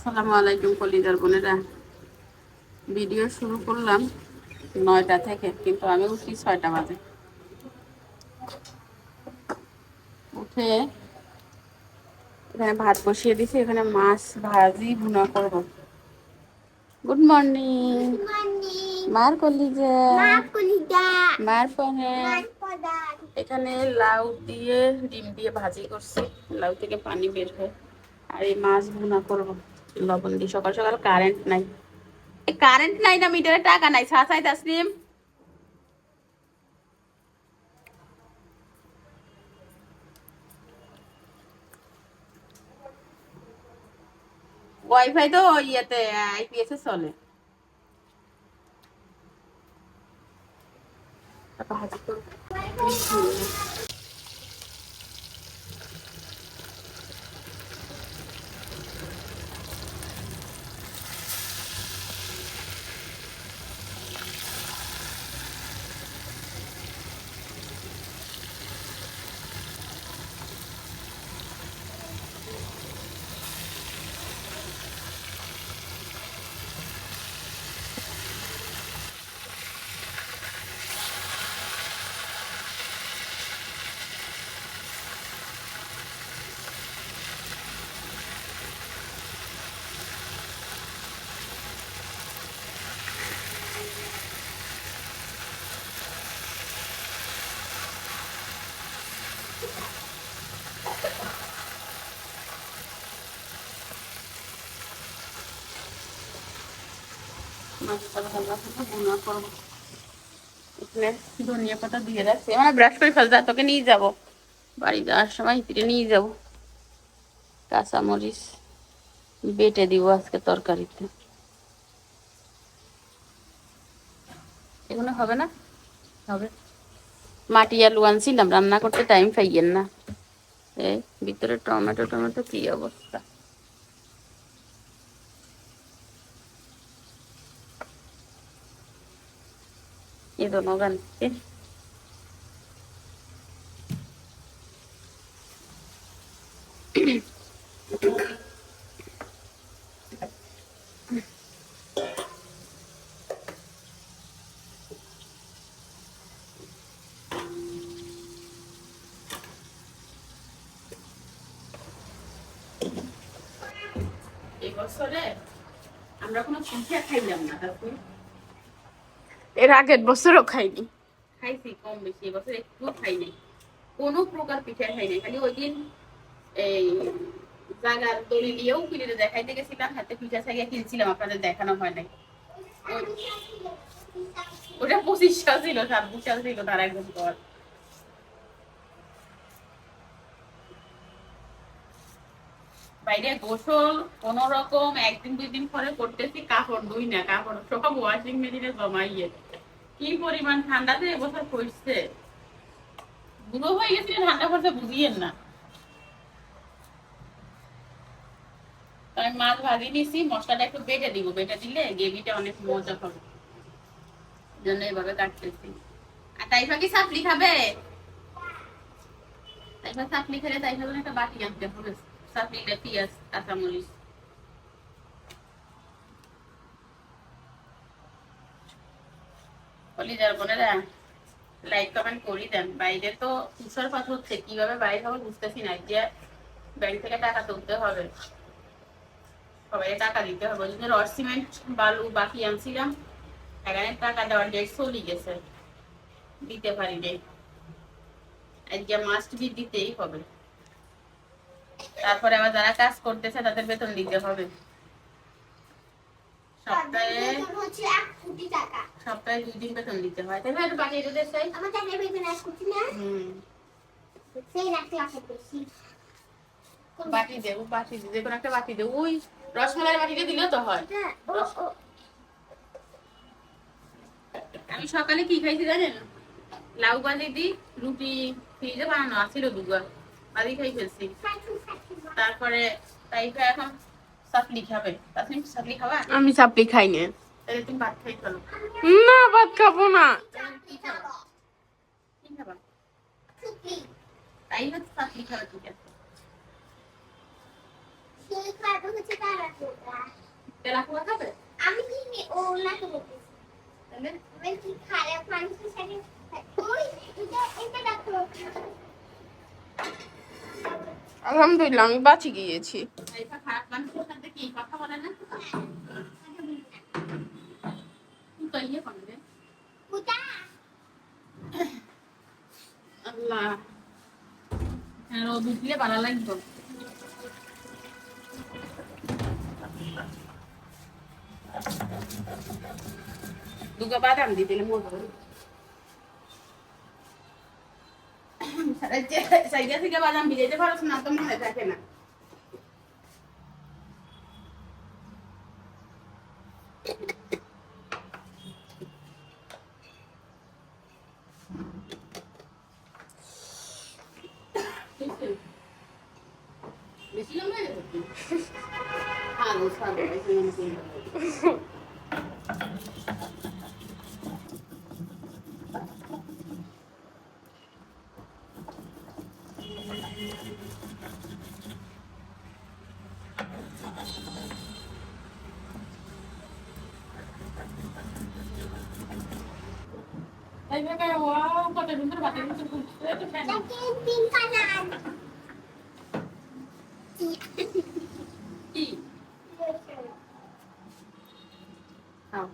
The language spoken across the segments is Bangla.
আসসালামু আলাইকুম কলিজার বোনেরা। ভিডিও শুরু করলাম 9টা থেকে, কিন্তু আমি উঠি 6টা বাজে। উঠে এখানে ভাত বসিয়ে দিছি, এখানে মাছ ভাজি ভুনা করব। গুড মর্নিং মার কলিজা, মার পনে। এখানে লাউ দিয়ে ডিম দিয়ে ভাজি করছি, লাউ থেকে পানি বের হয়। আর এই মাছ ভুনা করব লবণ দিয়ে। সকাল সকাল কারেন্ট নাই, কারেন্ট নাই না মিটারে টাকা নাই। ছাই তাসলিম, ওয়াইফাই তো ইয়েতে আইপিএস এ চলে। ভাজি করব। মাছটা ভাজা থেকে ভুনা করব। এখানে ধনিয়া পাতা দিয়ে রাখছি, আমরা ব্রাশ করে ফেলতে তোকে নিয়ে যাব, বাড়ি যাওয়ার সময় ফিরে নিয়ে যাব। কাঁচামরিচ বেটে দিব আজকে তরকারিতে। এগুলো হবে না? হবে। মাটি আলু আনছিলাম, রান্না করতে টাইম পাইয়েন না। এই ভিতরে টমেটো টমেটো কি অবস্থা। ये दोनों बनते এই বছরে আমরা কোনো পিঠা খাইলাম না। তারপর এর আগের বছরও খাইনি, খাইছি কম বেশি। এবছর একটু খাই নাই, কোনো প্রকার পিঠা খাই নাই। খালি ওই দিন এই জাগার দড়ি দিয়েও কিনে দেখাইতে গেছিলাম, হাতে পিঠা ছাইয়া কিনছিলাম, আপনাদের দেখানো হয় নাই। ওটা 25 সাল ছিল, 26 সাল ছিল তার একদম পর। বাইরে গোসল কোন রকম একদিন দুই দিন পরে করতেছি, কাপড় ধুই না, কাপড় সব ওয়াশিং মেশিনে জমাইয়ে। কি পরিমাণ ঠান্ডাতে এবছর পড়ছে, বুড়ো হয়ে গেছিল ঠান্ডা পড়ছে বুঝিয়েন না। আমি মাছ ভাজি নিছি, মশলাটা একটু বেটে দিব, বেটে দিলে গ্রেভিটা অনেক মজা হবে, জন্য এইভাবে কাটতেছি। আর তাইফা কি সাপলি খাবে? তাইফা সাপলি খেলে তাইফা জন্য একটা বাটি আনতে হবে। সাপলিটা পেঁয়াজ কাঁচামরিচ। কলিজার বোনেরা লাইক কমেন্ট করি দেন। বাইরে তো তুষারপাত হচ্ছে, কিভাবে বাইরে হবে বুঝতেছি না। যে ব্যাংক থেকে টাকা তুলতে হবে, সবাই টাকা দিতে হবে। ওই জন্য রড সিমেন্ট বালু বাকি আনছিলাম, এখানে টাকা দেওয়ার ডেট চলে গেছে, দিতে পারি নাই। আজকে মাস্ট বি দিতেই হবে। তারপরে আবার যারা কাজ করতেছে তাদের বেতন দিতে হবে। সপ্তাহে 2 দিন বেতন দিতে হয়। তাই না? একটু বাকি দিতে চাই। বাটি দেবো, বাটি দিয়ে যে কোনো একটা বাটি দেবো। ওই রসমালাইয়ের বাটিতে দিলেও তো হয়। আমি সকালে কি খাইছি জানেন? লাউ ভাজি দি রুটি ফ্রিজে বানানো আছিল, দুবার ভাজি খাই ফেলছি। তারপরে তাইফা এখন সাপলি খাবে। তাসলিম সাপলি খাবা? আমি সাপলি খাই না। তাহলে তুমি ভাত খাই ফেলো। না, ভাত খাবো না। কি খাবা? কি খাবা? তাই হচ্ছে সাপলি খাবে, ঠিক আছে। তেলা কুয়া খাবে? আমি কি ও না তো বলতেছি তাহলে আমি কি খারাপ মানুষের সাথে ওই এটা দেখো আলহামদুলিল্লাহ আমি বাঁচি গিয়েছি। খারাপ মানুষের সাথে কি কথা বলে না? তো ইয়ে করবে আল্লাহ রোদ উঠলে ভালো লাগতো। দুটো বাদাম দিয়ে দিলে মজা সাইডা থেকে বাদাম ভিজাইতে পারছ না তো মনে থাকে না। বেশি লম্বা হয়ে যাবে আলু সাদা Ay, me cae wow, kota dulu batin itu itu kan. Pink kanan. I. Nào.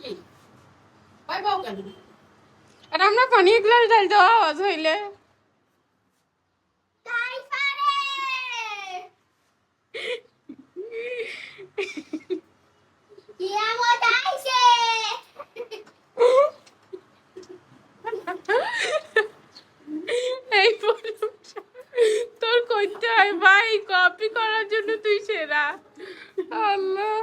I. Bye bye kan. আর আমরা পানি গ্লাস ঢাল দাও আওয়াজ হইলে তাই পারে কিয়ামত আইছে এই তোর কইতে হয় ভাই কপি করার জন্য তুই সেরা আল্লাহ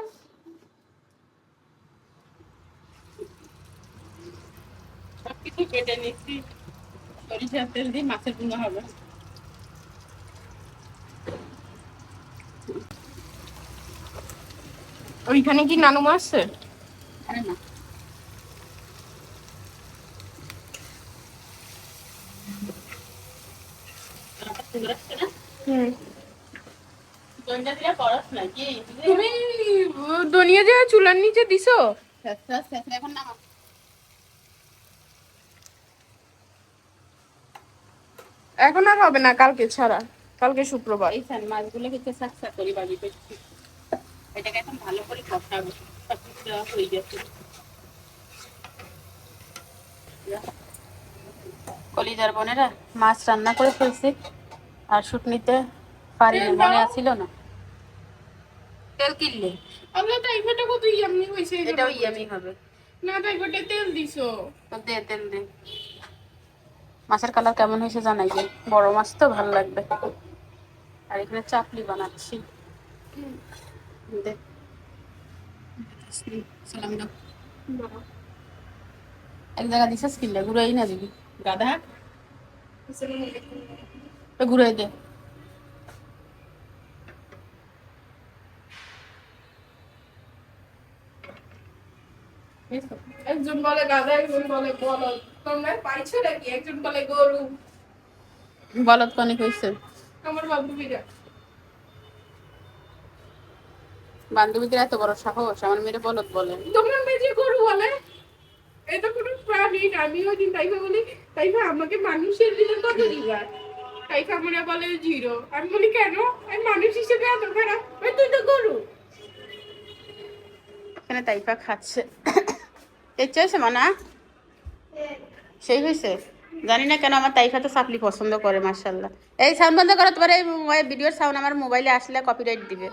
সবকিছু কেটে নিচ্ছি সরিষার তেল দিয়ে মাছের ভুনা হবে ওইখানে কি নানু মাছ আছে আরে না তুমি ধনিয়া দিয়ে চুলার নিচে দিছো এখন আর হবে না কালকে ছাড়া কালকে শুক্রবার এই মাছগুলো খেতে সাকসা করি বাড়ি পেয়েছি এটাকে এখন ভালো করে কষাবো সবকিছু দেওয়া হয়ে গেছে কলিজার বোনেরা মাছ রান্না করে ফেলছি আর শুটনিতে পারিনি মনে আছিল না তেল কিনলে আল্লাহ টাইফয়েডটা কত ইয়ামি হইছে এটাও ইয়ামি হবে না টাইফয়েডে তেল দিছো তো দে তেল দে মাছের কালার কেমন হয়েছে জানাই যে বড় মাছ তো ভালো লাগবে আর এখানে চাপলি বানাচ্ছি দে সালাম দাও এক জায়গা দিছিস কিনলে ঘুরাই না দিবি গাধা ঘুরাই দে একজন বলে গাধা একজন বলে বলদ তোমরা পাইছো নাকি একজন বলে গরু বলদ কনে কইছে আমার বান্ধবীরা বান্ধবীদের এত বড় সাহস আমার মেয়ের বলদ বলে তোমরা মেয়ে গরু বলে এটা কোনো প্রাণী না আমি ওই দিন তাইফা বলি তাইফা আমাকে মানুষের ভিতর কত দিবা তাইফা আমরা বলে 0 আমি বলি কেন আমি মানুষ হিসেবে এত খারাপ তুই তো গরু এখানে তাইফা খাচ্ছে দেখতে হয়েছে মানা সেই হয়েছে জানি না কেন আমার তাইফা তো চাপলি পছন্দ করে মার্শাল্লাহ এই সাউন্ড বন্ধ করো তোমার এই ভিডিওর সাউন্ড আমার মোবাইলে আসলে কপিরাইট দিবে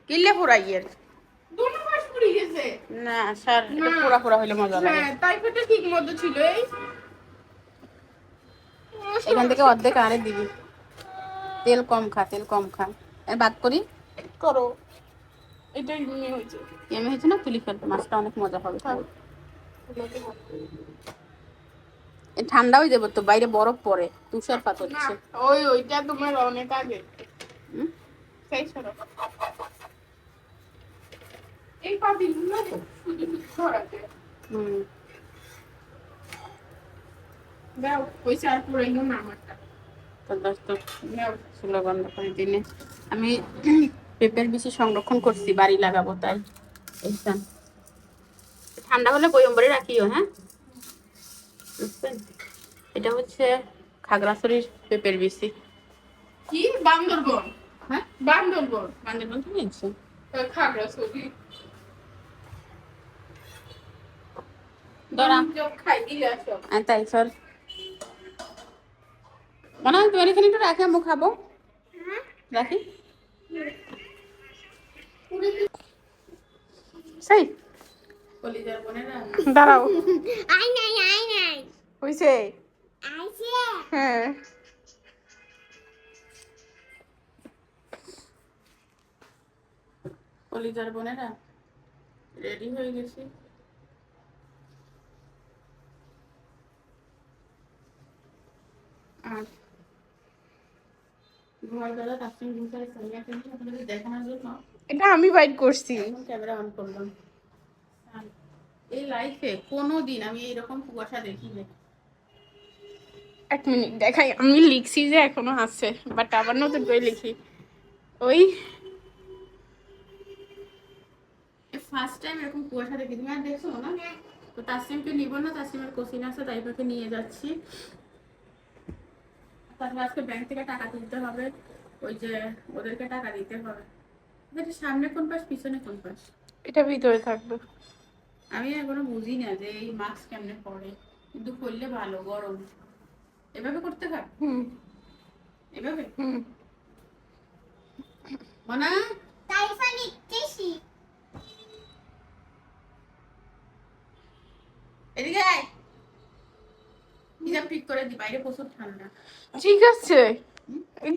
কিনলে পুরাইয়ের দুটো মাস পুরি গেছে না স্যার এটা পুরা পুরা হইলে মজা লাগে হ্যাঁ টাইফয়েডটা ঠিক মতো ছিল এই এখান থেকে অর্ধেক আরে দিবি তেল কম খা ভাগ করি করো এটাই নিয়ে হয়েছে এমনি হয়েছে না তুলি ফেলতে মাছটা অনেক মজা হবে ঠান্ডা হয়ে যাবে তো বাইরে বরফ পড়ে তুষারপাত হচ্ছে ওইটা তোমার অনেক আগে সেই সরো এই পাতিগুলো ধরাতে দাও পয়সা আর পুরাই না আমারটা তো দোস্ত ছিল বন্ধ করে দিনে আমি পেঁপের বিচি সংরক্ষণ করছি, বাড়ি লাগাবো তাই। বুঝছেন? ঠান্ডা হলে বয়ম রাখিও, হ্যাঁ বুঝছেন? এটা হচ্ছে খাগড়াছড়ির পেঁপের বিচি। কি বান্দরবন? হ্যাঁ, বান্দরবন বান্দরবান থেকে নিচ্ছি। খাগড়াছড়ি ধরা খাই দিলে সব। তাই চল মনে হয় তোমার এখানে একটু রাখি, আমি খাবো। রাখি সেই কলিজার বোনেরা দাঁড়াও, আই নাই হয়েছে? আইছে হ্যাঁ, কলিজার বোনেরা রেডি হয়ে গেছি। আর ঘর দাদা কাস্টম ঘুরে সাইয়া কিন্তু আপনাদের দেখানোর জন্য এটা আমি বাইট করছি। এখন ক্যামেরা অন করলাম। আর এই লাইফে কোনোদিন আমি এইরকম কুয়াশা দেখিনি। এক মিনিট দেখাই, আমি লিখছি যে এখনো আছে, বাট আবার নতুন করে লিখি। ওই ফার্স্ট টাইম এরকম কুয়াশা দেখি। তুমি আর দেখছো না? তো তাসলিমকে নিব না, তাসলিমের কোচিং আছে তাই পাকে নিয়ে যাচ্ছি। তারপরে আজকে ব্যাংক থেকে টাকা তুলতে হবে, ওই যে ওদেরকে টাকা দিতে হবে। এটা সামনে কোন পাশ পিছনে কোন পাশ এটা ভিতরে থাকবে। আমি এখনো বুঝি না যে এই মাস্ক কেমনে পরে, কিন্তু করলে ভালো। গরম এভাবে করতে হয়, হুম এভাবে হুম মানা তাইফা নিতেছি এদিকে আয়। হিজাব ঠিক করে দি, বাইরে প্রচুর ঠান্ডা। ঠিক আছে।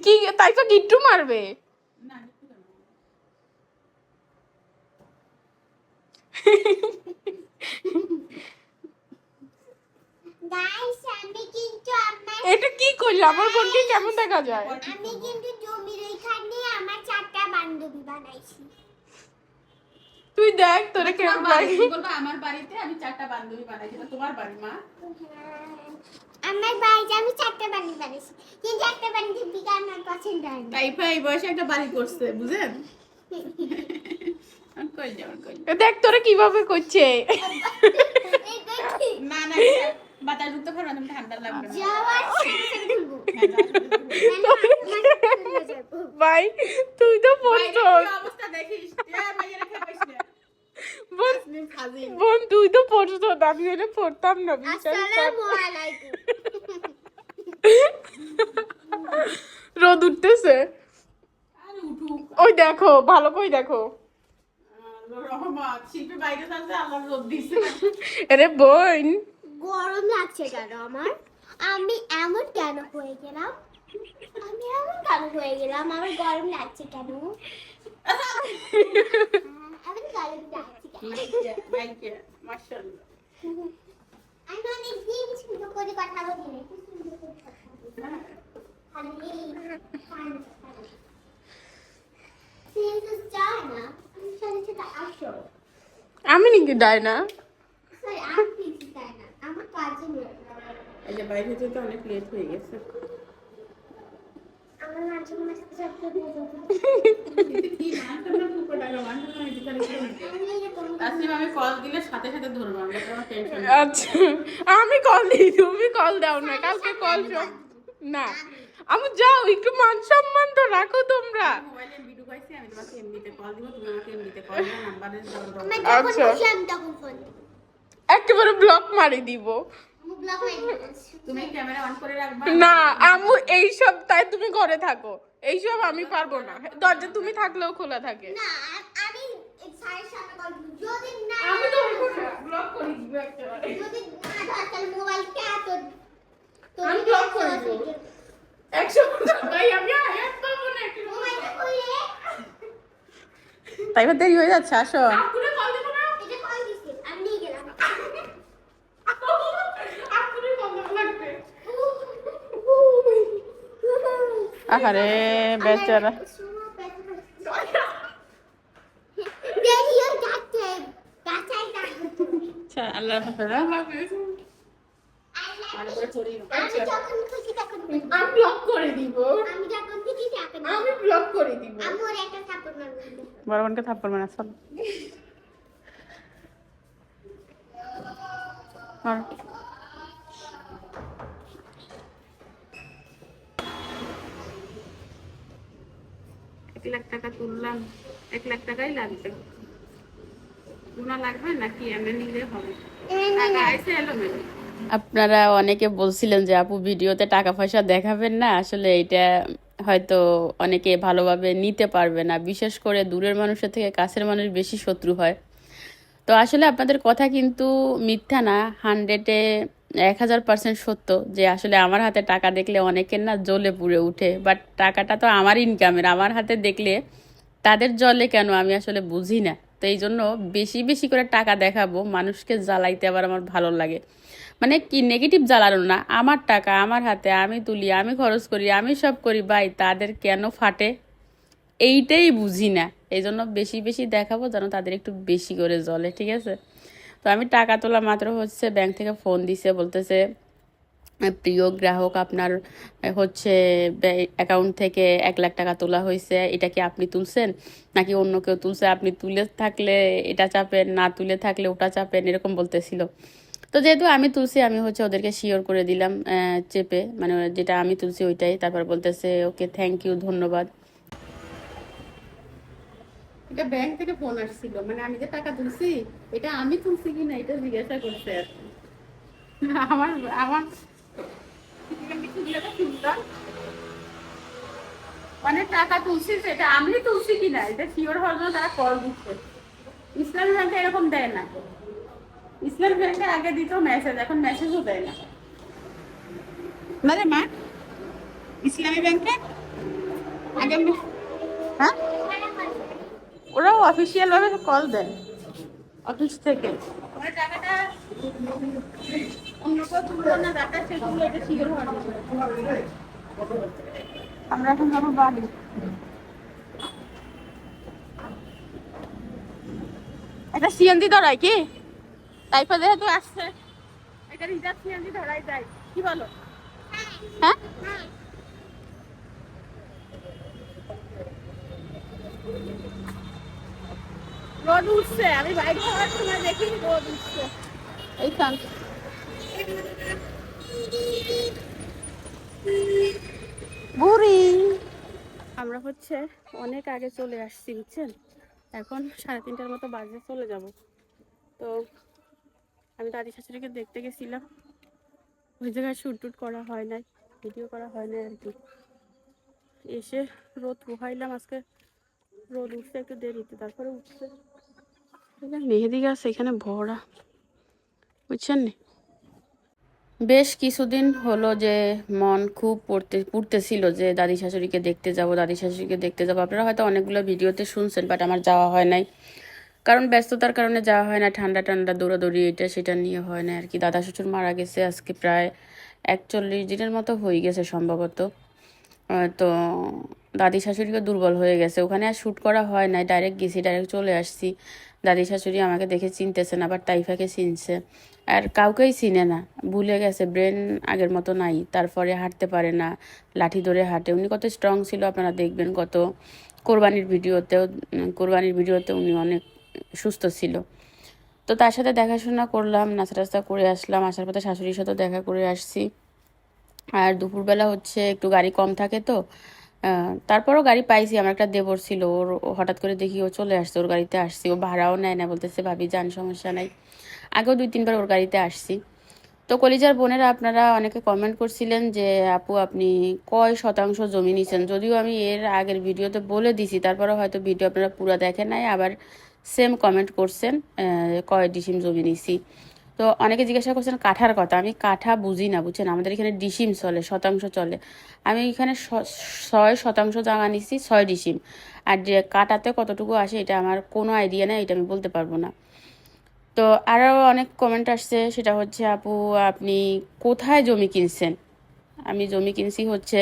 কি তাইফা গিট্টু মারবে? না একটু কেন? গাইস আমি কিন্তু আমার এটা কি করলে? আমার বোনকে কেমন দেখা যায়? আমি কিন্তু জমির ওইখানে আমার 4টা বান্ধবী বানাইছি। তুই দেখ তোরে কেমন লাগে। বলবা আমার বাড়িতে আমি 4টা বান্ধবী বানাইছি, না তোমার বাড়ি মা? আমার বাড়িতে আমি 4টা বান্ধবী বানাইছি, কিন্তু একটা বান্ধবীকে আমার পছন্দ হয় না। তাইফা এই বয়সে একটা বাড়ি করছে, বুঝেন? কই যাও কই যাও। দেখ তোরে কিভাবে করছে। না না বাতাস ঢুকতে পারো না, ঠান্ডা লাগবে না। যাওয়ার সাথে খুলবো। ভাই তুই তো বাইরে পড়তো। কি অবস্থা দেখিস? এ মাইয়া রেখে পাইছ না। বোন তাসলিম ফাজিল। বোন তুই তো পড়তো, আমি হলে পড়তাম না। বিশ্বাস কর। আসসালামু আলাইকুম। রোদ উঠতেছে, আরে উঠুক। ওই দেখো ভালো করে দেখো। রহমত শিল্পী বাইরে থাকতে আল্লাহ রোদ দিছে। আরে বোন গরম লাগছে কেন আমার? আমি এমন কেন হয়ে গেলাম? আমার গরম লাগছে কেন? আমি গরম লাগছে কেন? মাইকে মাশাআল্লাহ। আমি অনেকদিন সুন্দর করে কথা বলি না, খুব সুন্দর করে কথা বলি। খালি সিরিয়াস চাই না, আমি সাথে সাথে আসো। আমি নাকি ডায় না? সরি, আমি কিছু চাই না, আমার কাজে নেই। এই যে বাইরে যেতে অনেক লেট হয়ে গেছে। আমার মাঝে মাঝে সাথে কি মানতে না খুব টাকা মানতে না এটা করে। তাসলিম আমি কল দিলে সাথে সাথে ধরবো, আমরা কোনো টেনশন নেই। আচ্ছা আমি কল দিই, তুমি কল দাও না। কালকে কল না আমি যাও, একটু মান সম্মান তো রাখো তোমরা। মোবাইলে ভিডিও পাইছি, আমি তোমাকে এমনিতে কল দিব, তুমি আমাকে এমনিতে কল দিও, নাম্বারে দাও। আমি যখন আচ্ছা। খুশি আমি তখন ফোন দিব। একেবারে ব্লক মারি দিব। আমি ব্লক মারি দিচ্ছি। তুমি ক্যামেরা অন করে রাখবা। না আমু এইসব তাই তুমি ঘরে থাকো, এইসব আমি পারবো না। দরজা তুমি থাকলেও খোলা থাকে। না, আমি স্যারের সামনে কল দিব। যদি না আমি তো ব্লক করে দিব একেবারে। যদি না ধর তাহলে মোবাইলটা তো আমি ব্লক করে দিব। 100% ভাই আমি হেল্প করব না একটু। মোবাইলটা কইলে তাই দেরি হয়ে যাচ্ছে, আসো। আপুরে কল দিব না। এটা কল দিছি, আমি নিয়ে গেলাম। আপুরে কল দেওয়া লাগবে। আহারে বেচারা। দেরি হয়ে যাচ্ছে, বাসায় যাবো। আচ্ছা আল্লাহ হাফেজ। আল্লাহ হাফেজ। আল্লাহ আমি যখন খুশি তখন বলবো। আমি ব্লক করে দিব, আমি যখন খুশি তখন বলবো। আমি ব্লক করে দিব। আমি ওর একটা সাপোর্ট মারবো। বড় বোনকে থাপ্পড় মারা চল আর 1 লাখ টাকা তুললাম, 1 লাখ টাকাই লাগবে। গুণা লাগবে নাকি এমনি নিলে হবে? টাকা আইসে এলোমেলো। আপনারা অনেকে বলছিলেন যে আপু ভিডিওতে টাকা পয়সা দেখাবেন না, আসলে এটা হয়তো অনেকে ভালোভাবে নিতে পারবে না, বিশেষ করে দূরের মানুষের থেকে কাছের মানুষ বেশি শত্রু হয়। তো আসলে আপনাদের কথা কিন্তু মিথ্যা না, 100-এ 1000% সত্য যে আসলে আমার হাতে টাকা দেখলে অনেকের না জ্বলে পুড়ে উঠে, বাট টাকাটা তো আমার ইনকামের, আমার হাতে দেখলে তাদের জ্বলে কেন আমি আসলে বুঝি না। তো এই জন্য বেশি বেশি করে টাকা দেখাবো, মানুষকে জ্বালাইতে আবার আমার ভালো লাগে। মানে কি নেগেটিভ জ্বালানো না, আমার টাকা আমার হাতে, আমি তুলি, আমি খরচ করি, আমি সব করি, ভাই তাদের কেন ফাটে এইটাই বুঝি না। এই জন্য বেশি বেশি দেখাবো যেন তাদের একটু বেশি করে জ্বলে, ঠিক আছে? তো আমি টাকা তোলা মাত্র হচ্ছে ব্যাংক থেকে ফোন দিছে, বলতেছে প্রিয় গ্রাহক আপনার হচ্ছে অ্যাকাউন্ট থেকে 1 লাখ টাকা তোলা হয়েছে, এটা কি আপনি তুলছেন নাকি অন্য কেউ তুলছে? আপনি তুলে থাকলে এটা চাপেন, না তুলে থাকলে ওটা চাপেন, এরকম বলতেছিল। তো যেহেতু আমি তুলছি আমি হচ্ছে ওদেরকে শিওর করে দিলাম চেপে, মানে যেটা আমি তুলছি ওইটাই। তারপর বলতেছে ওকে থ্যাংক ইউ, ধন্যবাদ। এটা ব্যাংক থেকে ফোন আসছিল, মানে আমি যে টাকা তুলছি এটা আমি তুলছি কিনা এটা জিজ্ঞাসা করছে আর কি। আমার আমার মানে টাকা তুলছি সেটা আমি তুলছি কিনা এটা শিওর হওয়ার জন্য তারা কল দিচ্ছে। ইসলামী ব্যাংকে এরকম দেয় না, ইসলামী ব্যাংকে আগে দিত মেসেজ, এখন মেসেজও দেয় না। না রে মা, ইসলামী ব্যাংকে আগে হ্যাঁ ওরাও অফিসিয়াল ভাবে কল দেয় অফিস থেকে। মানে টাকাটা অন্য কেউ তুললো না, টাকা সে তুললো, এটা শিওর হওয়ার জন্য। আমরা এখন যাবো বাড়ি। এটা সিএনজি ধরাই কি তাইপা যেহেতু আসছে এটা রিজার্ভ সিএনজি ধরাই যায়, কি বলো? হ্যাঁ রোদ উঠছে, আমি বাইরে হওয়ার সময় দেখি রোদ উঠছে। এই খান বুড়ি আমরা হচ্ছে অনেক আগে চলে আসছি বুঝছেন, এখন 3:30টার মতো বাজে, চলে যাব। তো আমি দাদি শাশুড়িকে দেখতে গেছিলাম, ওই জায়গায় শ্যুট টুট করা হয় নাই, ভিডিও করা হয় নাই আর কি। এসে রোদ পোহাইলাম, আজকে রোদ উঠছে একটু দেরিতে, তারপরে উঠছে। মেহেদি গাছ এখানে ভরা বুঝছেন নি। বেশ কিছুদিন হলো যে মন খুব পড়তেছিল যে দাদি শাশুড়িকে দেখতে যাব, দাদি শাশুড়িকে দেখতে যাব। আপনারা হয়তো অনেকগুলো ভিডিওতে শুনছেন, বাট আমার যাওয়া হয় নাই, কারণ ব্যস্ততার কারণে যাওয়া হয় না। ঠান্ডা ঠান্ডা দৌড়াদৌড়ি এটা সেটা নিয়ে হয় না আর কি। দাদা শ্বশুর মারা গেছে আজকে প্রায় 41 দিনের মতো হয়ে গেছে সম্ভবত। তো দাদি শাশুড়িকে দুর্বল হয়ে গেছে, ওখানে আর শ্যুট করা হয় নাই, ডাইরেক্ট গেছি, ডাইরেক্ট চলে আসছি। দাদি শাশুড়ি আমাকে দেখে চিনতেছে না, আবার তাইফাকে চিনছে, আর কাউকেই চিনে না, ভুলে গেছে, ব্রেন আগের মতো নাই। তারপরে হাঁটতে পারে না, লাঠি ধরে হাঁটে। উনি কত স্ট্রং ছিল আপনারা দেখবেন, কত কোরবানির ভিডিওতে উনি অনেক সুস্থ ছিল। তো তার সাথে দেখাশোনা করলাম, নাস্তা টাস্তা করে আসলাম, আসার পথে শাশুড়ির সাথে দেখা করে আসছি। আর দুপুরবেলা হচ্ছে একটু গাড়ি কম থাকে তো, তারপরও গাড়ি পাইছি। আমার একটা দেবর ছিল, ওর হঠাৎ করে দেখি ও চলে আসছে, ওর গাড়িতে আসছি। ও ভাড়াও নেয় না, বলতেছে ভাবি যান, সমস্যা নাই। আগেও 2-3 বার ওর গাড়িতে আসছি। তো কলিজার বোনেরা আপনারা অনেকে কমেন্ট করছিলেন যে আপু আপনি কয় শতাংশ জমি নিছেন, যদিও আমি এর আগের ভিডিওতে বলে দিছি, তারপরে হয়তো ভিডিও আপনারা পুরো দেখেন নাই, আবার সেম কমেন্ট করছেন কয় ডিসিম জমি নিছি। তো অনেকে জিজ্ঞাসা করছেন কাঠার কথা, আমি কাঠা বুঝি না বুঝছেন, আমাদের এখানে ডিসিম চলে, শতাংশ চলে। আমি এখানে 6 শতাংশ জায়গা নিছি, 6 ডিসিম। আর যে কাটাতে কতটুকু আসে এটা আমার কোনো আইডিয়া নেই, এটা আমি বলতে পারবো না। তো আরও অনেক কমেন্ট আসছে, সেটা হচ্ছে আপু আপনি কোথায় জমি কিনছেন। আমি জমি কিনছি হচ্ছে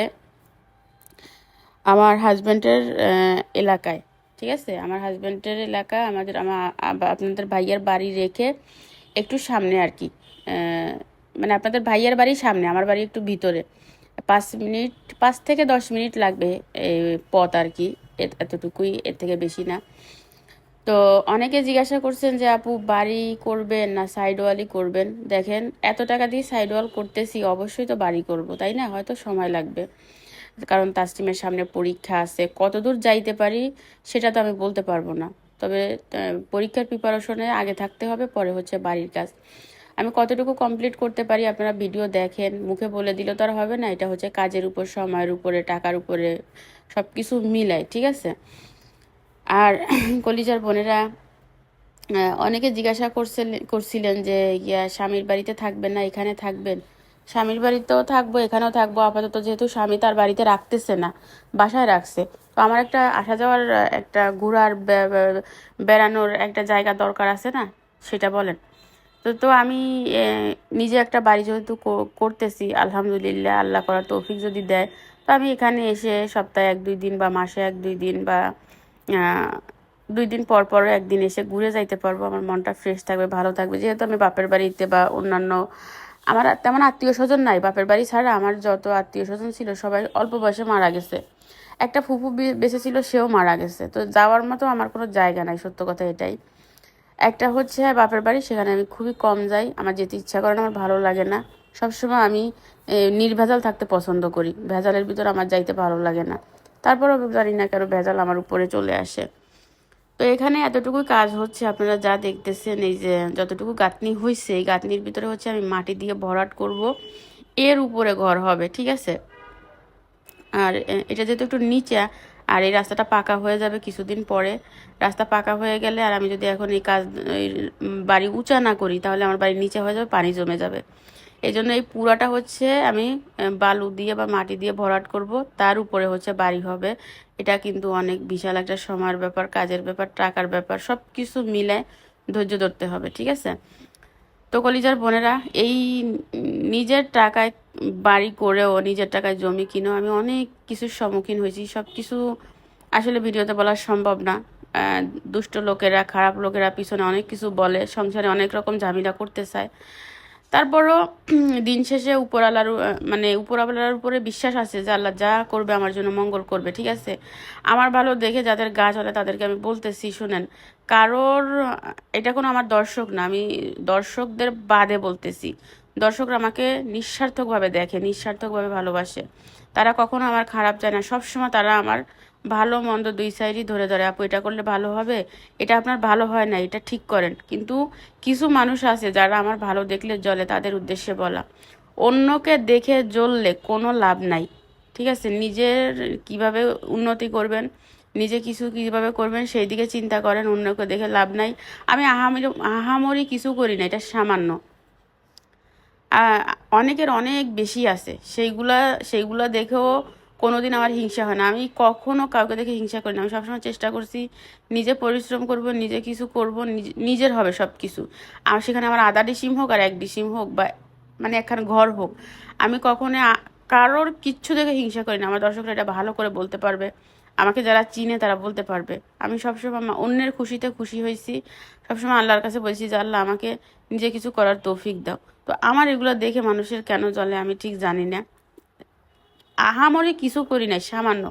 আমার হাজব্যান্ডের এলাকায়, ঠিক আছে? আমার হাজব্যান্ডের এলাকা, আপনাদের ভাইয়ের বাড়ি রেখে একটু সামনে আর কি, মানে আপনাদের ভাইয়ের বাড়ির সামনে, আমার বাড়ি একটু ভিতরে। 5 থেকে 10 মিনিট লাগবে এই পথ আর কি, এতটুকুই, এর থেকে বেশি না। তো অনেকে জিজ্ঞাসা করছেন যে আপু বাড়ি করবেন না সাইড ওয়ালই করবেন। দেখেন, এত টাকা দিয়ে সাইড ওয়াল করতেছি, অবশ্যই তো বাড়ি করব, তাই না? হয়তো সময় লাগবে, কারণ তাসলিমের সামনে পরীক্ষা আছে। কতদূর যাইতে পারি সেটা তো আমি বলতে পারবো না, তবে পরীক্ষার প্রিপারেশনে আগে থাকতে হবে, পরে হচ্ছে বাড়ির কাজ। আমি কতটুকু কমপ্লিট করতে পারি আপনারা ভিডিও দেখেন, মুখে বলে দিলে তো আর হবে না। এটা হচ্ছে কাজের উপর, সময়ের উপরে, টাকার উপরে, সব কিছু মিলায়, ঠিক আছে? আর কলিজার বোনেরা, অনেকে জিজ্ঞাসা করছিলেন যে স্বামীর বাড়িতে থাকবেন না এখানে থাকবেন। স্বামীর বাড়িতেও থাকবো, এখানেও থাকবো আপাতত, যেহেতু স্বামী তার বাড়িতে রাখতেছে না, বাসায় রাখছে। তো আমার একটা আসা যাওয়ার, একটা ঘোরার, বেড়ানোর একটা জায়গা দরকার আছে না, সেটা বলেন। তো আমি নিজে একটা বাড়ি যেহেতু করতেছি, আলহামদুলিল্লাহ, আল্লাহ করার তৌফিক যদি দেয়, তো আমি এখানে এসে সপ্তাহে 1-2 দিন বা মাসে 1-2 দিন বা 2 দিন পর পরও একদিন এসে ঘুরে যাইতে পারবো। আমার মনটা ফ্রেশ থাকবে, ভালো থাকবে। যেহেতু আমি বাপের বাড়িতে বা অন্যান্য, আমার তেমন আত্মীয় স্বজন নাই বাপের বাড়ি ছাড়া। আমার যত আত্মীয় স্বজন ছিল সবাই অল্প বয়সে মারা গেছে। একটা ফুফু বেঁচে ছিল, সেও মারা গেছে। তো যাওয়ার মতো আমার কোনো জায়গা নাই, সত্য কথা এটাই। একটা হচ্ছে বাপের বাড়ি, সেখানে আমি খুবই কম যাই, আমার যেতে ইচ্ছা করে না, আমার ভালো লাগে না। সবসময় আমি নির্ভেজাল থাকতে পছন্দ করি, ভেজালের ভিতর আমার যাইতে ভালো লাগে না। তারপরও জানি না কেন ভেজাল আমার উপরে চলে আসে। তো এখানে এতটুকুই কাজ হচ্ছে, আপনারা যা দেখতেছেন, এই যে যতটুকু গাঁথনি হয়েছে, এই গাঁথনির ভিতরে হচ্ছে আমি মাটি দিয়ে ভরাট করব, এর উপরে ঘর হবে, ঠিক আছে? আর এটা যেহেতু একটু নিচে, আর এই রাস্তাটা পাকা হয়ে যাবে কিছুদিন পরে। রাস্তা পাকা হয়ে গেলে, আর আমি যদি এখন এই কাজ, বাড়ি উঁচা না করি, তাহলে আমার বাড়ির নিচে হয়ে যাবে, পানি জমে যাবে। এই জন্য এই পুরাটা হচ্ছে আমি বালু দিয়ে বা মাটি দিয়ে ভরাট করব, তার উপরে হচ্ছে বাড়ি হবে। এটা কিন্তু অনেক বিশাল একটা সময়ের ব্যাপার, কাজের ব্যাপার, টাকার ব্যাপার, সব কিছু মিলে ধৈর্য ধরতে হবে, ঠিক আছে? তো কলিজার বোনেরা, এই নিজের টাকায় বাড়ি করেও, নিজের টাকায় জমি কিনেও আমি অনেক কিছুর সম্মুখীন হয়েছি। সব কিছু আসলে ভিডিওতে বলা সম্ভব না। দুষ্ট লোকেরা, খারাপ লোকেরা পিছনে অনেক কিছু বলে, সংসারে অনেক রকম ঝামেলা করতে চায়। তারপরও দিন শেষে উপরওয়ালার উপরে বিশ্বাস আছে যে আল্লাহ যা করবে আমার জন্য মঙ্গল করবে, ঠিক আছে? আমার ভালো দেখে যাদের গা চলে তাদেরকে আমি বলতেছি, শুনেন, কারোর, এটা কোনো আমার দর্শক না, আমি দর্শকদের বাদে বলতেছি। দর্শকরা আমাকে নিঃস্বার্থকভাবে দেখে, নিঃস্বার্থকভাবে ভালোবাসে। তারা কখনো আমার খারাপ চায় না, সবসময় তারা আমার ভালো মন্দ দুই সাইডই ধরে ধরে, আপু এটা করলে ভালো হবে, এটা আপনার ভালো হয় না, এটা ঠিক করেন। কিন্তু কিছু মানুষ আছে যারা আমার ভালো দেখলে জ্বলে, তাদের উদ্দেশ্যে বলা। অন্যকে দেখে জ্বললে কোনো লাভ নাই, ঠিক আছে? নিজের কিভাবে উন্নতি করবেন, নিজে কিছু কীভাবে করবেন সেই দিকে চিন্তা করেন, অন্যকে দেখে লাভ নাই। আমি আহামরি কিছু করি না, এটা সামান্য। অনেকের অনেক বেশি আছে, সেইগুলা দেখেও কোনোদিন আমার হিংসা হয় না। আমি কখনো কাউকে দেখে হিংসা করি না। আমি সবসময় চেষ্টা করছি নিজে পরিশ্রম করব, নিজে কিছু করব, নিজের হবে সব কিছু। আর সেখানে আমার আধা ডিসিম হোক আর 1 ডিসিম হোক, বা মানে একখান ঘর হোক, আমি কখনো কারোর কিচ্ছু দেখে হিংসা করি না। আমার দর্শকরা এটা ভালো করে বলতে পারবে, আমাকে যারা চিনে তারা বলতে পারবে। আমি সবসময় অন্যের খুশিতে খুশি হয়েছি, সবসময় আল্লাহর কাছে বলছি যে আল্লাহ আমাকে নিজে কিছু করার তৌফিক দাও। তো আমার এগুলো দেখে মানুষের কেন জ্বলে আমি ঠিক জানি না। আহামরি কিছু করি নাই, সামান্য,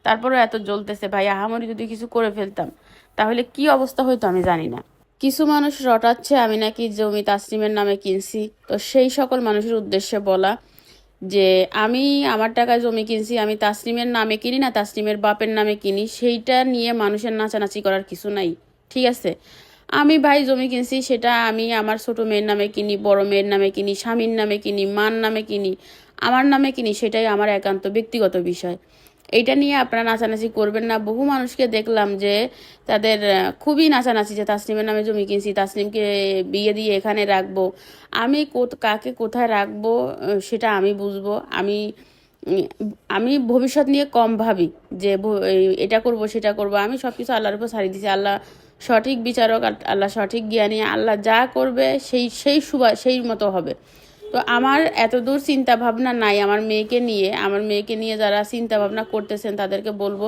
তারপরেও এত জ্বলতেছে। ভাই, আহামরি যদি কিছু করে ফেলতাম তাহলে কি অবস্থা হইতো আমি জানি না। কিছু মানুষ রটাচ্ছে আমি নাকি জমি তাসলিমের নামে কিনছি। তো সেই সকল মানুষের উদ্দেশ্যে বলা যে আমি আমার টাকায় জমি কিনছি, আমি তাসলিমের নামে কিনি না, তাসলিমের বাপের নামে কিনি, সেইটা নিয়ে মানুষের নাচানাচি করার কিছু নাই, ঠিক আছে? আমি ভাই জমি কিনছি, সেটা আমি আমার ছোট মেয়ের নামে কিনি, বড় মেয়ের নামে কিনি, স্বামীর নামে কিনি, মার নামে কিনি, আমার নামে কিনি, সেটাই আমার একান্ত ব্যক্তিগত বিষয়। এইটা নিয়ে আপনারা নাচানাচি করবেন না। বহু মানুষকে দেখলাম যে তাদের খুবই নাচানাচি, যে তাসলিমের নামে জমি কিনছি, তাসলিমকে বিয়ে দিয়ে এখানে রাখবো। আমি কাকে কোথায় রাখবো সেটা আমি বুঝবো। আমি ভবিষ্যৎ নিয়ে কম ভাবি যে এটা করব সেটা করব। আমি সব কিছু আল্লাহর উপর ছাড়িয়ে দিছি। আল্লাহ সঠিক বিচারক, আল্লাহ সঠিক জ্ঞানী, আল্লাহ যা করবে সেই মতো হবে। তো আমার এত দূর চিন্তা ভাবনা নাই আমার মেয়েকে নিয়ে যারা চিন্তা ভাবনা করতেছেন তাদেরকে বলবো,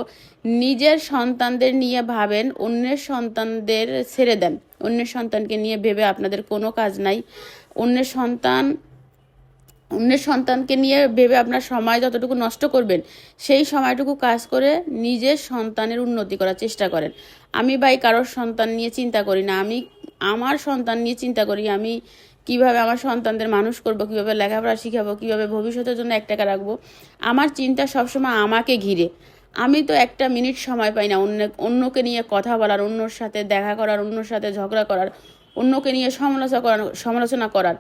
নিজের সন্তানদের নিয়ে ভাবেন, অন্যের সন্তানদের ছেড়ে দেন। অন্যের সন্তানকে নিয়ে ভেবে আপনাদের কোনো কাজ নাই। অন্যের সন্তান অন্যের সন্তানকে নিয়ে ভেবে আপনার সময় যতটুকু নষ্ট করবেন, সেই সময়টুকু কাজ করে নিজের সন্তানের উন্নতি করার চেষ্টা করেন। আমি ভাই কারোর সন্তান নিয়ে চিন্তা করি না, আমি আমার সন্তান নিয়ে চিন্তা করি। আমি কিভাবে আমার সন্তানদের মানুষ করব, কিভাবে লেখাপড়া শিখাবো, কিভাবে ভবিষ্যতের জন্য 1 টাকা রাখবো। আমার চিন্তা সবসময় আমাকে ঘিরে। আমি তো একটা মিনিট সময় পাই না অন্যকে নিয়ে কথা বলার, অন্যর সাথে দেখা করার, অন্যর সাথে ঝগড়া করার, অন্যকে নিয়ে সমালোচনা করার।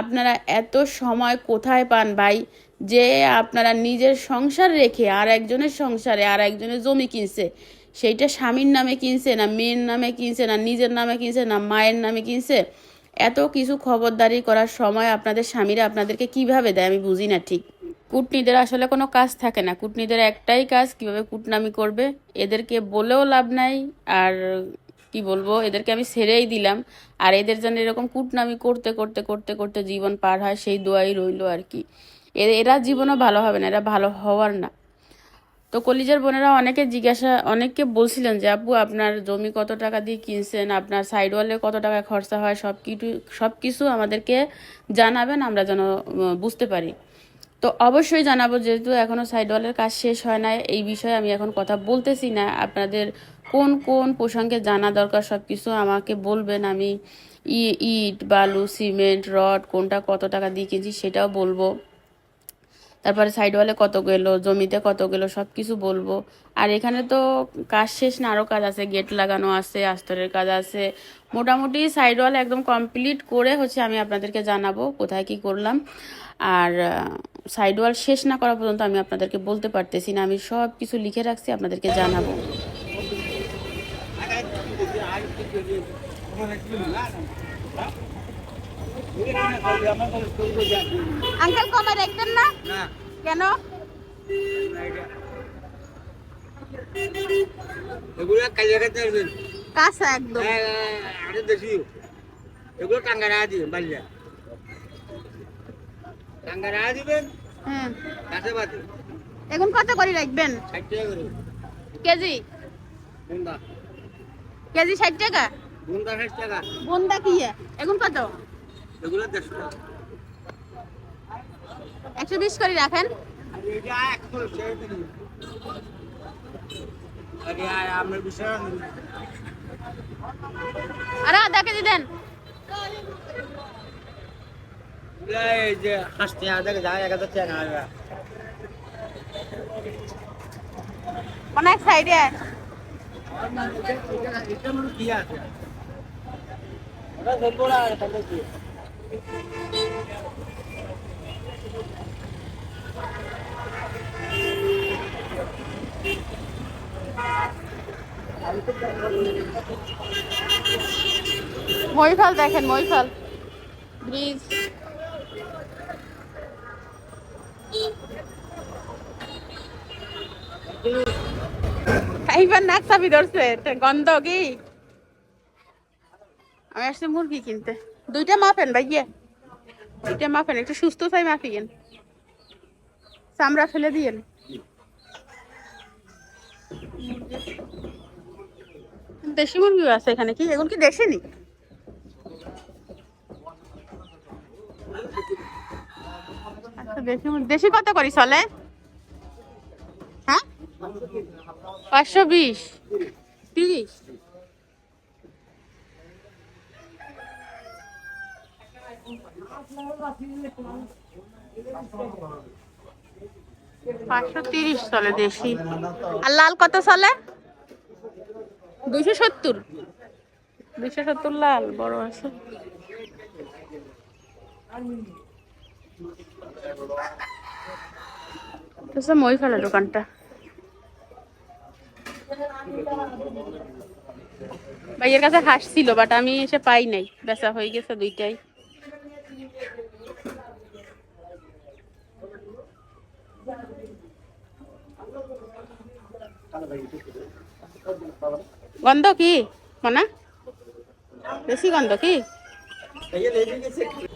আপনারা এত সময় কোথায় পান ভাই, যে আপনারা নিজের সংসার রেখে আর একজনের সংসারে আর একজনের জমি কিনছে, সেইটা স্বামীর নামে কিনছে না মেয়ের নামে কিনছে না নিজের নামে কিনছে না মায়ের নামে কিনছে। এত কিছু খবরদারি করার সময় আপনাদের স্বামীরা আপনাদেরকে কিভাবে দেয় আমি বুঝি না ঠিক। কুটনীদের আসলে কোনো কাজ থাকে না, কুটনীদের একটাই কাজ কিভাবে কুটনামি করবে। এদেরকে বলেও লাভ নাই, আর কি বলবো, এদেরকে আমি ছেড়েই দিলাম। আর এদের যেন এরকম কুটনামি করতে করতে করতে করতে জীবন পার হয় সেই দোয়াই রইল আর কি। এরা জীবনও ভালো হবে না, এরা ভালো হওয়ার না। তো কলিজার বোনেরা অনেককে বলছিলেন যে আপু আপনার জমি কত টাকা দিয়ে কিনছেন, আপনার সাইড ওয়ালে কত টাকা খরচা হয়, সব কিছু আমাদেরকে জানাবেন, আমরা যেন বুঝতে পারি। তো অবশ্যই জানাবো, যেহেতু এখনও সাইড ওয়ালের কাজ শেষ হয় না, এই বিষয়ে আমি এখন কথা বলতেছি না। আপনাদের কোন কোন প্রসঙ্গে জানা দরকার সব কিছু আমাকে বলবেন, আমি ইট বালু সিমেন্ট রড কোনটা কত টাকা দিয়ে কিনছি সেটাও বলবো। তারপরে সাইড ওয়ালে কত গেলো, জমিতে কত গেলো, সব কিছু বলবো। আর এখানে তো কাজ শেষ না, আরও কাজ আছে, গেট লাগানো আছে, আস্তরের কাজ আছে। মোটামুটি সাইড ওয়াল একদম কমপ্লিট করে আমি আপনাদেরকে জানাবো কোথায় কি করলাম। আর সাইড ওয়াল শেষ না করা পর্যন্ত আমি আপনাদেরকে বলতে পারতেছি না, আমি সব কিছু লিখে রাখছি, আপনাদেরকে জানাবো। আঙ্কেল কমে দেখবেন না কেন? এগুলো কালিয়াকাতে আসবেন কাঁচা একদম। আরো বেশি এগুলো টাঙ্গারা দিবেন বাড়িয়া টাঙ্গারা দিবেন। হ্যাঁ কাঁচা বাতি এখন কত করে রাখবেন? 60 টাকা করে কেজি? বুন্দা কেজি 60 টাকা? বুন্দা 60 টাকা। বুন্দা কি এখন কত? এগুলো 150 টাকা। 120 করে রাখেন। এটা 100 ছেড়ে দিন। আরে আমার বিষয় আরে আধা কেজি দেন। এই যে হাসতে আধা যায় 1000 টাকা না অনেক সাইডে এটা মনে কি আছে ওটা ধরবো না আর তাহলে কি মইফাল দেখেন, মইফাল ব্রিজ। এইবার নাক চাপি ধরছে, গন্ধ কি? আমি আসছি মুরগি কিনতে। 2টা মাপেন ভাইয়া, 2টা মাপেন, একটু সুস্থ চাই মাপিয়েন, চামড়া ফেলে দিয়েন। দেশি মুরগিও আছে এখানে, কি এগুলো কি দেশি নি? আচ্ছা দেশি কত করি চলে? হ্যাঁ 520 30। $530 চলে দেশি। আর লাল কত চলে? 270। 270 লাল বড় আছে। মই ফেলা দোকানটা। ভাইয়ের কাছে হাঁস ছিল, বাট আমি এসে পাই নাই, বেচা হয়ে গেছে 2টাই। গন্ধ কি মনা? বেশি গন্ধ কি?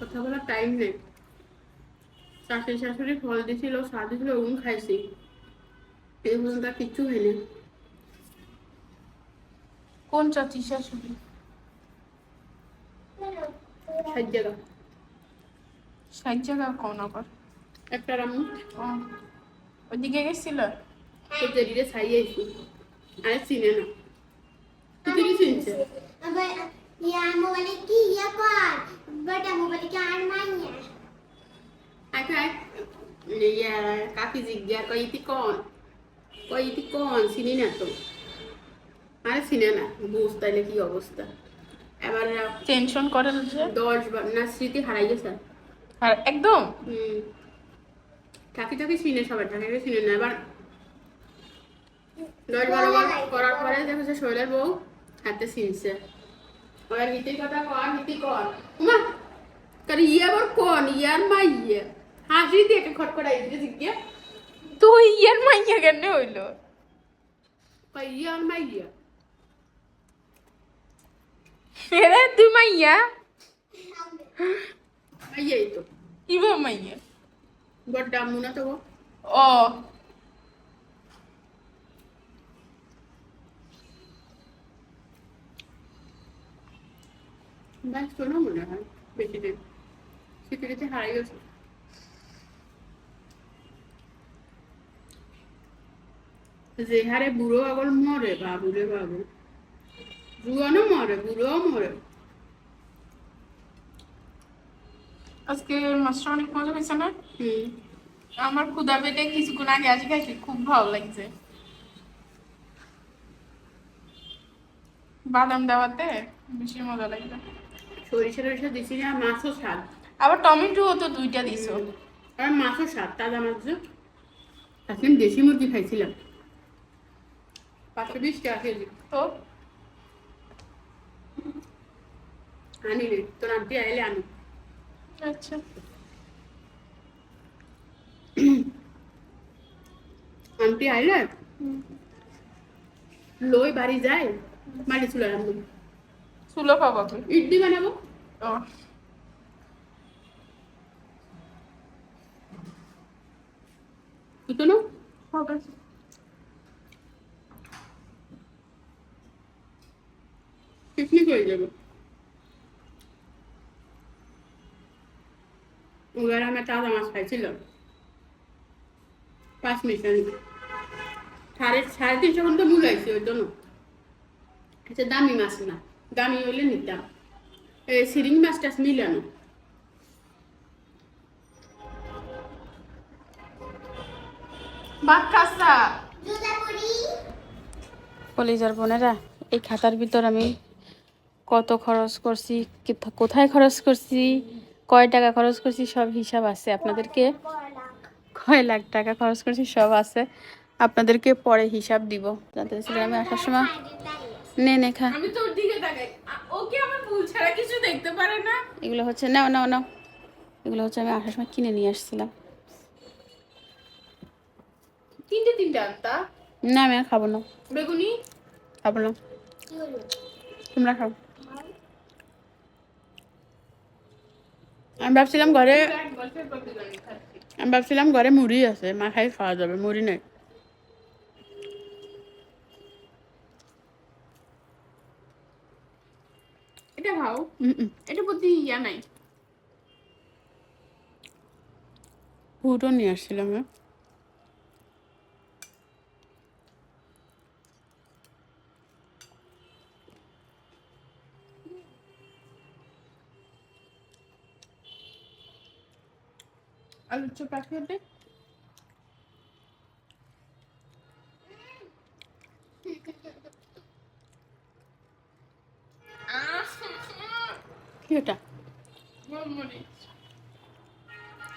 কথা বলার টাইম নেই। শাশুড়ি ফল দিছিল, স্বাদ দিছিল, ওগুলো খাইছি। এই পর্যন্ত আর কিচ্ছু হয়নি। কোন চাচি শাশুড়ি? 60 টাকা। সাইড জায়গা কোন আবার একটা রামু ও ওদিকে গেছিল তো দেরিরে ছাইয়েছি আর চিনে না তুই চিনছে আবার ইয়া মোবাইলে কি ইয়া কর বড় মোবাইলে কি আর মাইয়া আচ্ছা ইয়া কাকি জিজ্ঞা কইতি কোন চিনি না তো আর চিনে না বুঝ তাইলে কি অবস্থা এবার টেনশন করে যে 10 বার না স্মৃতি হারাই গেছে আর একদম ঠাকি চিনে সবাই ঠাকিকে চিনে না এবার 10-12 বার করার পরে দেখো যে শৈলের বউ হাতে চিনছে ওরা নীতি কথা নীতি কর উমা কারণ ইয়ে আবার কোন ইয়ার মা ইয়ে হাসি দিয়ে খটখটাই দিতে জিজ্ঞে তুই ইয়ার মাইয়া কেন হইলো ইয়ার মা ইয়ে এরে তুই মাইয়া ইয়েই তো কিবা মাইয়া বড় ডামু না তো ও ব্যাস শোনো মনে হয় বেশি দিন স্মৃতিতে হারাই গেছে যে হারে বুড়ো আগল মরে বাবু রে বাবু জুয়ানও মরে বুড়োও মরে আজকে মাছটা অনেক মজা হয়েছে না আমার ক্ষুধা পেটে কিছুক্ষণ আগে আজকে খাইছি খুব ভালো লাগছে বাদাম দেওয়াতে বেশি মজা লাগবে সরিষা দিছি না মাছও স্বাদ আবার টমেটো তো 2টা দিছো আর মাছও স্বাদ তাজা মাছ আজকে দেশি মুরগি খাইছিলাম 520 টাকা কেজি তো আনি রে তোর আন্টি আইলে আনি আচ্ছা আন্টি আইলে লই বাড়ি যায় মাটি চুলা রাখবো চুলো পাবো তুই ইডলি বানাবো ও তুতো না হবে পিকনিক হয়ে যাবে ওরা আমি তাজা মাছ খাইছিলাম 5 মিনিট 350 ঘন্টা মুলাইছি ওই জন্য আচ্ছা দামি মাছ না দামি হইলে নিতাম এই সিরিং মাছটা মিলানো ভাত খাসা জুতা পরি কলিজার বোনেরা এই খাতার ভিতর আমি কত খরচ করছি কোথায় খরচ করছি কয় টাকা খরচ করছি সব হিসাব আছে আপনাদেরকে কয় লাখ টাকা খরচ করছি সব আছে আপনাদেরকে পরে হিসাব দিব জানতে চাইছিলেন আমি আসার সময় নে খা আমি তোর দিকে তাকাই ওকে আমার ভুল ছাড়া কিছু দেখতে পারে না এগুলো হচ্ছে নাও এগুলো হচ্ছে আমি আসার সময় কিনে নিয়ে আসছিলাম তিনটে আনতা না আমি আর খাবো না বেগুনি খাবো না তোমরা খাও আমি ভাবছিলাম ঘরে মুড়ি আছে মা খাই খাওয়া যাবে মুড়ি নেই এটা খাও এটা প্রতি ইয়া নাই পুরো নিয়ে আসছিলাম হ্যাঁ আলুর চপ রাখি ওতে কি ওটা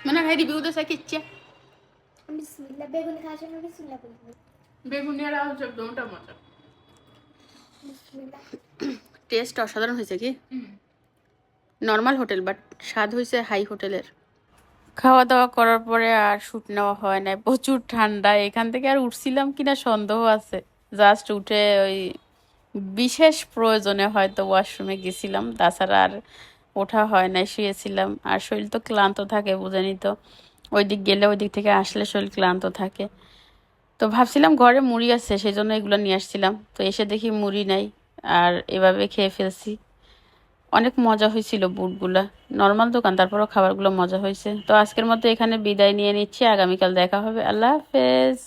মানে ভাই রিভিউ তো সাকি ইচ্ছা বিসমিল্লাহ বেগুন খাওয়ার সময় বিসমিল্লাহ বলবো বেগুনি আর আলুর চপ দুটোটা মজা বিসমিল্লাহ টেস্ট অসাধারণ হয়েছে কি নর্মাল হোটেল বাট স্বাদ হয়েছে হাই হোটেলের খাওয়া দাওয়া করার পরে আর শুট নেওয়া হয় না প্রচুর ঠান্ডা এখান থেকে আর উঠছিলাম কিনা সন্দেহ আছে জাস্ট উঠে ওই বিশেষ প্রয়োজনে হয়তো ওয়াশরুমে গেছিলাম তাছাড়া আর ওঠা হয় না শুয়েছিলাম আর শরীর তো ক্লান্ত থাকে বুঝেনি তো ওই দিক গেলে ওই দিক থেকে আসলে শরীর ক্লান্ত থাকে তো ভাবছিলাম ঘরে মুড়ি আছে সেই জন্য এগুলো নিয়ে আসছিলাম তো এসে দেখি মুড়ি নাই আর এভাবে খেয়ে ফেলছি অনেক মজা হয়েছিল বুটগুলা, নর্মাল দোকান, তারপরেও খাবারগুলো মজা হয়েছে। তো আজকের মতো এখানে বিদায় নিয়ে নিচ্ছি, আগামীকাল দেখা হবে। আল্লাহ হাফেজ।